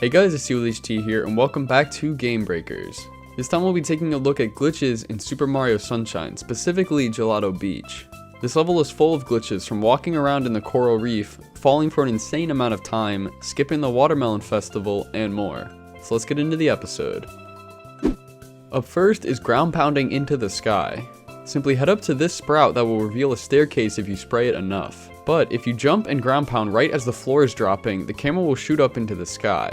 Hey guys, it's CWillyHD here, and welcome back to Game Breakers. This time we'll be taking a look at glitches in Super Mario Sunshine, specifically Gelato Beach. This level is full of glitches, from walking around in the coral reef, falling for an insane amount of time, skipping the watermelon festival, and more. So let's get into the episode. Up first is ground pounding into the sky. Simply head up to this sprout that will reveal a staircase if you spray it enough. But if you jump and ground pound right as the floor is dropping, the camera will shoot up into the sky.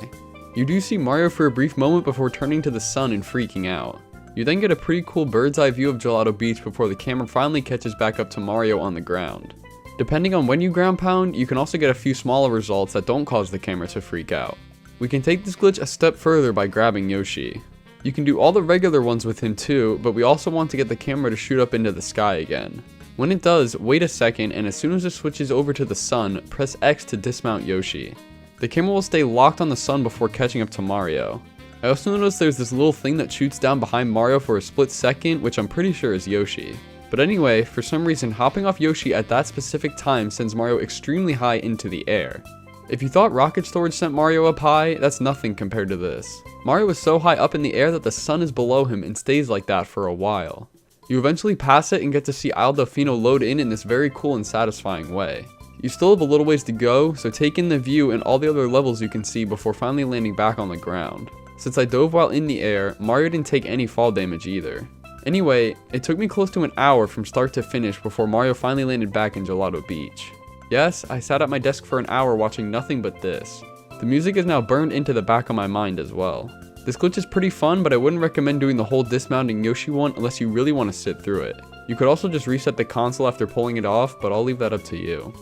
You do see Mario for a brief moment before turning to the sun and freaking out. You then get a pretty cool bird's eye view of Gelato Beach before the camera finally catches back up to Mario on the ground. Depending on when you ground pound, you can also get a few smaller results that don't cause the camera to freak out. We can take this glitch a step further by grabbing Yoshi. You can do all the regular ones with him too, but we also want to get the camera to shoot up into the sky again. When it does, wait a second, and as soon as it switches over to the sun, press X to dismount Yoshi. The camera will stay locked on the sun before catching up to Mario. I also noticed there's this little thing that shoots down behind Mario for a split second, which I'm pretty sure is Yoshi. But anyway, for some reason hopping off Yoshi at that specific time sends Mario extremely high into the air. If you thought rocket storage sent Mario up high, that's nothing compared to this. Mario is so high up in the air that the sun is below him and stays like that for a while. You eventually pass it and get to see Isle Delfino load in this very cool and satisfying way. You still have a little ways to go, so take in the view and all the other levels you can see before finally landing back on the ground. Since I dove while in the air, Mario didn't take any fall damage either. Anyway, it took me close to an hour from start to finish before Mario finally landed back in Gelato Beach. Yes, I sat at my desk for an hour watching nothing but this. The music is now burned into the back of my mind as well. This glitch is pretty fun, but I wouldn't recommend doing the whole dismounting Yoshi one unless you really want to sit through it. You could also just reset the console after pulling it off, but I'll leave that up to you.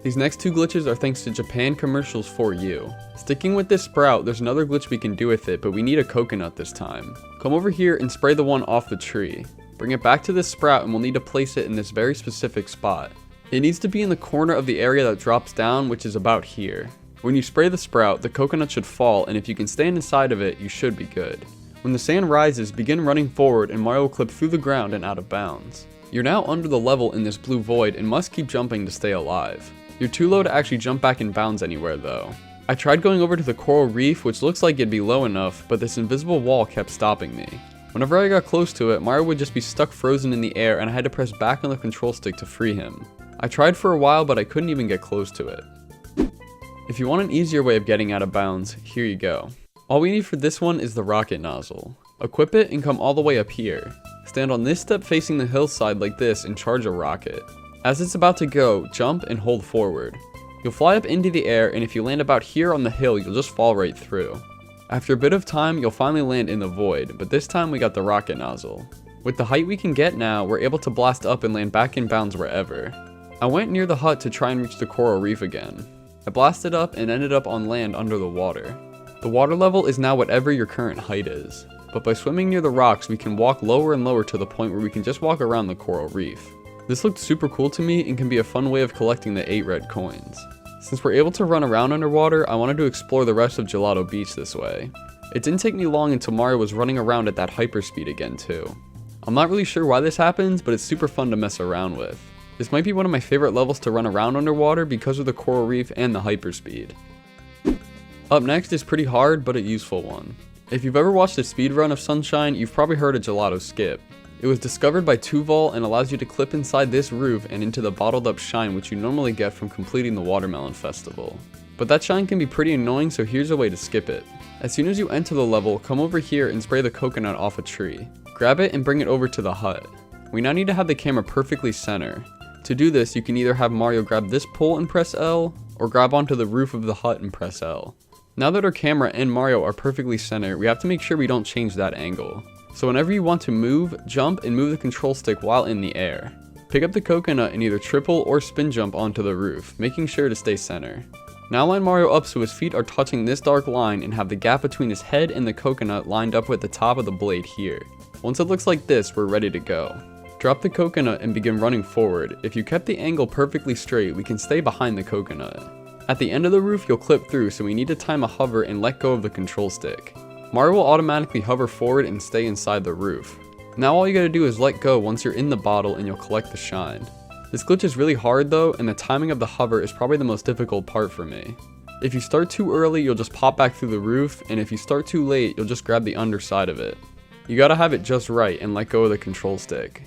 These next two glitches are thanks to Japan commercials for you. Sticking with this sprout, there's another glitch we can do with it, but we need a coconut this time. Come over here and spray the one off the tree. Bring it back to this sprout and we'll need to place it in this very specific spot. It needs to be in the corner of the area that drops down, which is about here. When you spray the sprout, the coconut should fall, and if you can stand inside of it, you should be good. When the sand rises, begin running forward and Mario will clip through the ground and out of bounds. You're now under the level in this blue void and must keep jumping to stay alive. You're too low to actually jump back in bounds anywhere though. I tried going over to the coral reef, which looks like it'd be low enough, but this invisible wall kept stopping me. Whenever I got close to it, Mario would just be stuck frozen in the air and I had to press back on the control stick to free him. I tried for a while, but I couldn't even get close to it. If you want an easier way of getting out of bounds, here you go. All we need for this one is the rocket nozzle. Equip it and come all the way up here. Stand on this step facing the hillside like this and charge a rocket. As it's about to go, jump and hold forward. You'll fly up into the air, and if you land about here on the hill, you'll just fall right through. After a bit of time, you'll finally land in the void, but this time we got the rocket nozzle. With the height we can get now, we're able to blast up and land back in bounds wherever. I went near the hut to try and reach the coral reef again. I blasted up and ended up on land under the water. The water level is now whatever your current height is, but by swimming near the rocks we can walk lower and lower to the point where we can just walk around the coral reef. This looked super cool to me and can be a fun way of collecting the 8 red coins. Since we're able to run around underwater, I wanted to explore the rest of Gelato Beach this way. It didn't take me long until Mario was running around at that hyperspeed again too. I'm not really sure why this happens, but it's super fun to mess around with. This might be one of my favorite levels to run around underwater because of the coral reef and the hyperspeed. Up next is pretty hard, but a useful one. If you've ever watched a speedrun of Sunshine, you've probably heard of Gelato Skip. It was discovered by CWillyHD and allows you to clip inside this roof and into the bottled up shine which you normally get from completing the watermelon festival. But that shine can be pretty annoying, so here's a way to skip it. As soon as you enter the level, come over here and spray the coconut off a tree. Grab it and bring it over to the hut. We now need to have the camera perfectly center. To do this, you can either have Mario grab this pole and press L, or grab onto the roof of the hut and press L. Now that our camera and Mario are perfectly centered, we have to make sure we don't change that angle. So whenever you want to move, jump and move the control stick while in the air. Pick up the coconut and either triple or spin jump onto the roof, making sure to stay center. Now line Mario up so his feet are touching this dark line and have the gap between his head and the coconut lined up with the top of the blade here. Once it looks like this, we're ready to go. Drop the coconut and begin running forward. If you kept the angle perfectly straight, we can stay behind the coconut. At the end of the roof, you'll clip through, so we need to time a hover and let go of the control stick. Mario will automatically hover forward and stay inside the roof. Now all you gotta do is let go once you're in the bottle and you'll collect the shine. This glitch is really hard though, and the timing of the hover is probably the most difficult part for me. If you start too early, you'll just pop back through the roof, and if you start too late, you'll just grab the underside of it. You gotta have it just right and let go of the control stick.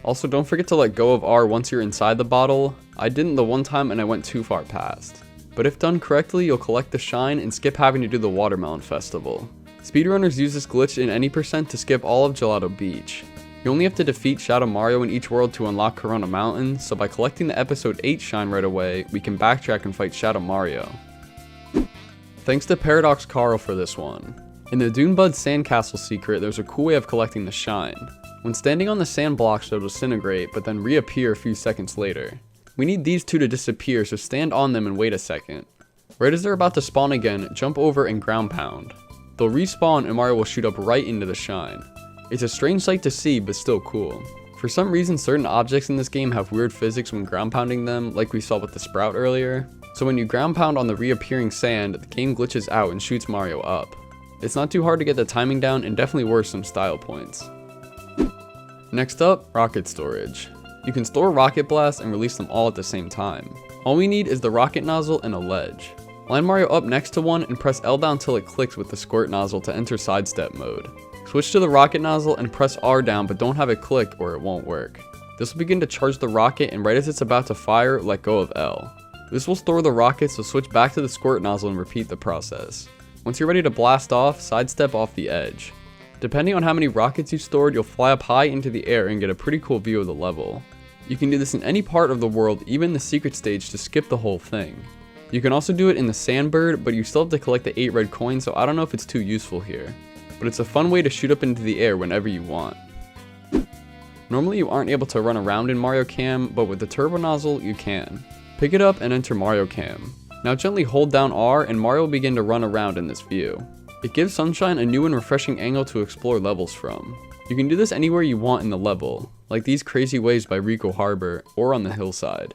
Also, don't forget to let go of R once you're inside the bottle. I didn't the one time and I went too far past. But if done correctly, you'll collect the shine and skip having to do the watermelon festival. Speedrunners use this glitch in any percent to skip all of Gelato Beach. You only have to defeat Shadow Mario in each world to unlock Corona Mountain, so by collecting the episode 8 shine right away, we can backtrack and fight Shadow Mario. Thanks to Paradox Carl for this one. In the Dunebud Sandcastle secret, there's a cool way of collecting the shine. When standing on the sand blocks, they'll disintegrate, but then reappear a few seconds later. We need these two to disappear, so stand on them and wait a second. Right as they're about to spawn again, jump over and ground pound. They'll respawn and Mario will shoot up right into the shine. It's a strange sight to see, but still cool. For some reason, certain objects in this game have weird physics when ground pounding them, like we saw with the Sprout earlier. So when you ground pound on the reappearing sand, the game glitches out and shoots Mario up. It's not too hard to get the timing down and definitely worth some style points. Next up, rocket storage. You can store rocket blasts and release them all at the same time. All we need is the rocket nozzle and a ledge. Line Mario up next to one and press L down till it clicks with the squirt nozzle to enter sidestep mode. Switch to the rocket nozzle and press R down, but don't have it click or it won't work. This will begin to charge the rocket, and right as it's about to fire, let go of L. This will store the rocket, so switch back to the squirt nozzle and repeat the process. Once you're ready to blast off, sidestep off the edge. Depending on how many rockets you stored, you'll fly up high into the air and get a pretty cool view of the level. You can do this in any part of the world, even the secret stage, to skip the whole thing. You can also do it in the Sandbird, but you still have to collect the 8 red coins, so I don't know if it's too useful here. But it's a fun way to shoot up into the air whenever you want. Normally you aren't able to run around in Mario Cam, but with the turbo nozzle you can. Pick it up and enter Mario Cam. Now gently hold down R and Mario will begin to run around in this view. It gives Sunshine a new and refreshing angle to explore levels from. You can do this anywhere you want in the level, like these crazy waves by Rico Harbor, or on the hillside.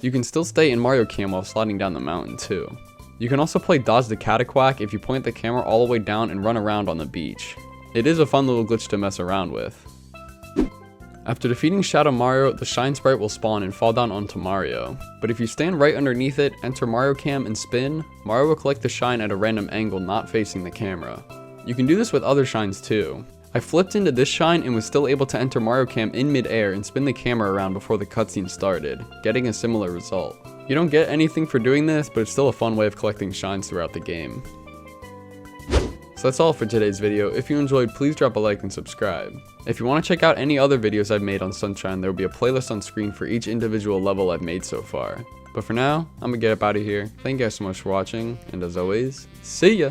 You can still stay in Mario Cam while sliding down the mountain too. You can also play Dodge the Cataquack if you point the camera all the way down and run around on the beach. It is a fun little glitch to mess around with. After defeating Shadow Mario, the Shine Sprite will spawn and fall down onto Mario. But if you stand right underneath it, enter Mario Cam and spin, Mario will collect the shine at a random angle not facing the camera. You can do this with other shines too. I flipped into this shine and was still able to enter Mario Cam in mid-air and spin the camera around before the cutscene started, getting a similar result. You don't get anything for doing this, but it's still a fun way of collecting shines throughout the game. So that's all for today's video. If you enjoyed, please drop a like and subscribe. If you want to check out any other videos I've made on Sunshine, there will be a playlist on screen for each individual level I've made so far. But for now, I'm gonna get up out of here. Thank you guys so much for watching, and as always, see ya!